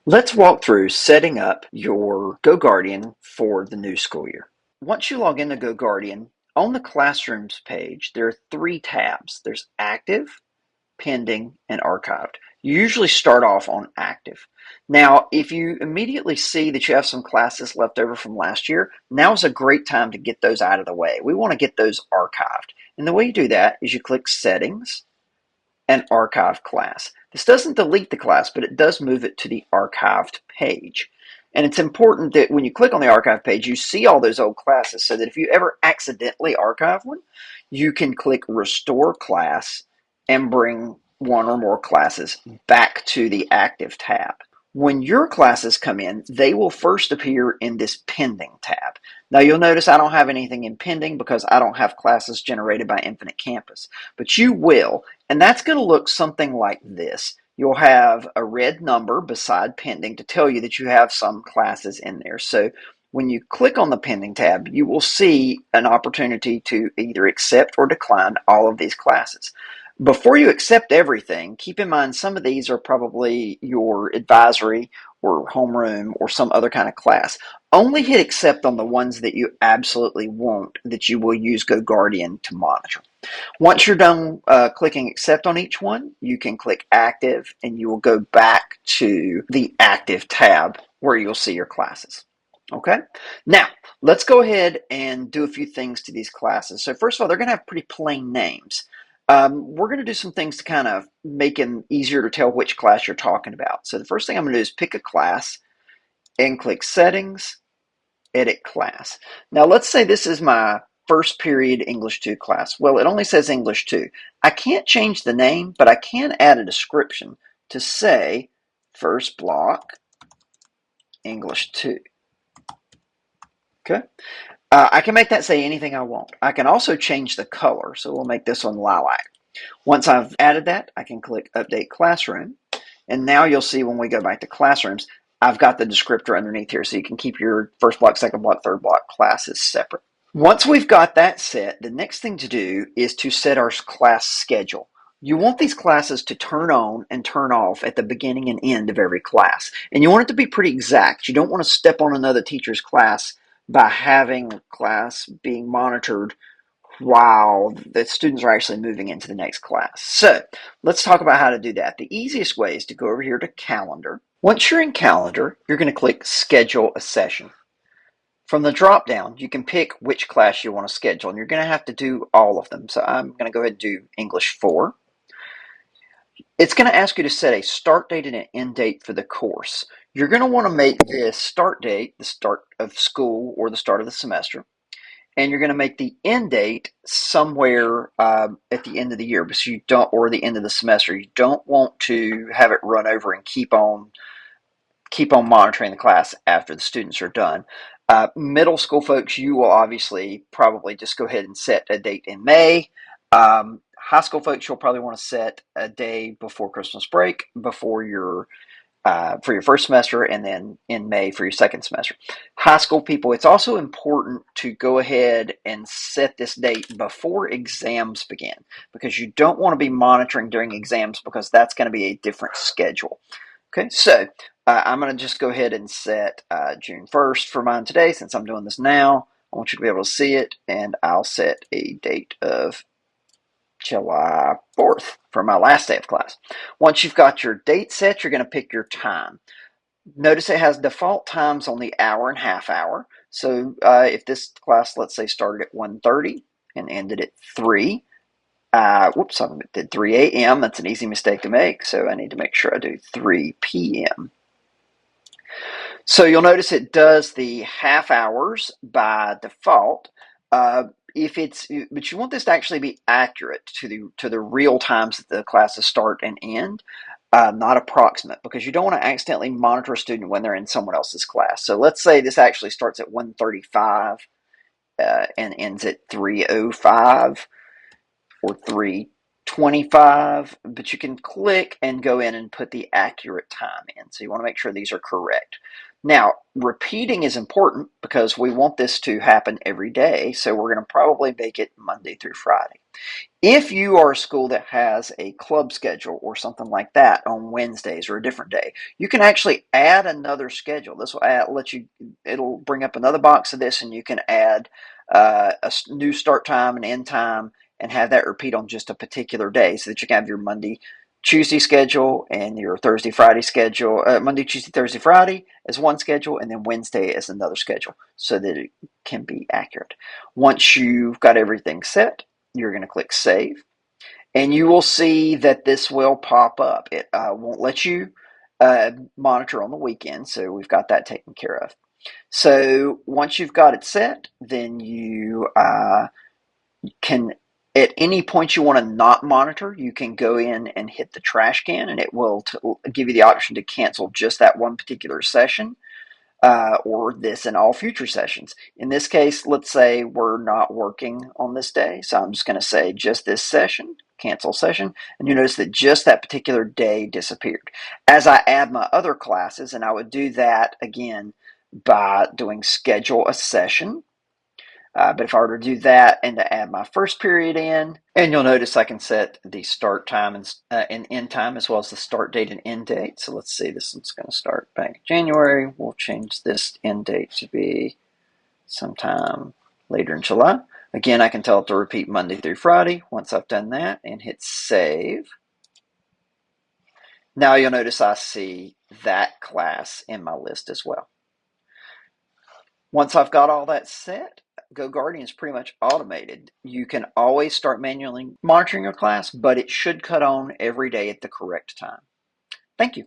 Let's walk through setting up your GoGuardian for the new school year. Once you log into GoGuardian, on the Classrooms page, there are three tabs. There's Active, Pending, and Archived. You usually start off on Active. Now, if you immediately see that you have some classes left over from last year, now is a great time to get those out of the way. We want to get those archived. And the way you do that is you click Settings, an archive class. This doesn't delete the class, but it does move it to the archived page. And it's important that when you click on the archive page, you see all those old classes so that if you ever accidentally archive one, you can click Restore Class and bring one or more classes back to the active tab. When your classes come in, they will first appear in this Pending tab. Now you'll notice I don't have anything in pending because I don't have classes generated by Infinite Campus, but you will, and that's going to look something like this. You'll have a red number beside pending to tell you that you have some classes in there. So when you click on the pending tab, you will see an opportunity to either accept or decline all of these classes. Before you accept everything, keep in mind some of these are probably your advisory or homeroom or some other kind of class. Only hit accept on the ones that you absolutely want that you will use GoGuardian to monitor. Once you're done clicking accept on each one, you can click active and you will go back to the active tab where you'll see your classes. Okay, now let's go ahead and do a few things to these classes. So first of all, they're going to have pretty plain names. We're going to do some things to kind of make it easier to tell which class you're talking about. So the first thing I'm going to do is pick a class and click Settings, Edit Class. Now let's say this is my first period English 2 class. Well, it only says English 2. I can't change the name, but I can add a description to say first block English 2. Okay. I can make that say anything I want. I can also change the color, so we'll make this one lilac. Once I've added that, I can click Update Classroom, and now you'll see when we go back to Classrooms, I've got the descriptor underneath here, so you can keep your first block, second block, third block classes separate. Once we've got that set, the next thing to do is to set our class schedule. You want these classes to turn on and turn off at the beginning and end of every class, and you want it to be pretty exact. You don't want to step on another teacher's class by having class being monitored while the students are actually moving into the next class. So let's talk about how to do that. The easiest way is to go over here to Calendar. Once you're in Calendar, you're going to click Schedule a Session. From the drop down, you can pick which class you want to schedule, and you're going to have to do all of them. So I'm going to go ahead and do English 4. It's going to ask you to set a start date and an end date for the course. You're going to want to make this start date the start of school or the start of the semester, and you're going to make the end date somewhere at the end of the year, because you don't, or the end of the semester. You don't want to have it run over and keep on monitoring the class after the students are done. Middle school folks, you will obviously probably just go ahead and set a date in May. High school folks, you'll probably want to set a day before Christmas break, before your for your first semester, and then in May for your second semester. High school people, it's also important to go ahead and set this date before exams begin, because you don't want to be monitoring during exams, because that's going to be a different schedule. Okay, so I'm going to just go ahead and set June 1st for mine today, since I'm doing this now. I want you to be able to see it, and I'll set a date of July 4th for my last day of class. Once you've got your date set, you're going to pick your time. Notice it has default times on the hour and half hour. So if this class, let's say, started at 1:30 and ended at 3, I did 3 a.m. That's an easy mistake to make, so I need to make sure I do 3 p.m. So you'll notice it does the half hours by default. But you want this to actually be accurate to the real times that the classes start and end, not approximate, because you don't want to accidentally monitor a student when they're in someone else's class. So let's say this actually starts at 1:35 and ends at 3:05 or 3:25, but you can click and go in and put the accurate time in. So you want to make sure these are correct. Now, repeating is important because we want this to happen every day, so we're going to probably make it Monday through Friday. If you are a school that has a club schedule or something like that on Wednesdays or a different day, you can actually add another schedule. This will it'll bring up another box of this, and you can add a new start time and end time and have that repeat on just a particular day so that you can have your Monday, Tuesday schedule and your Thursday, Friday schedule. Monday, Tuesday, Thursday, Friday as one schedule, and then Wednesday as another schedule so that it can be accurate. Once you've got everything set, you're going to click Save, and you will see that this will pop up. It won't let you monitor on the weekend, so we've got that taken care of. So once you've got it set, then you can, at any point you want to not monitor, you can go in and hit the trash can, and it will give you the option to cancel just that one particular session. Or this in all future sessions. In this case, let's say we're not working on this day, so I'm just going to say just this session, cancel session, and you notice that just that particular day disappeared. As I add my other classes, and I would do that again by doing schedule a session. But if I were to do that and to add my first period in, and you'll notice I can set the start time and end time as well as the start date and end date. So let's see, this one's going to start back in January. We'll change this end date to be sometime later in July. Again, I can tell it to repeat Monday through Friday. Once I've done that and hit save, now you'll notice I see that class in my list as well. Once I've got all that set, GoGuardian is pretty much automated. You can always start manually monitoring your class, but it should cut on every day at the correct time. Thank you.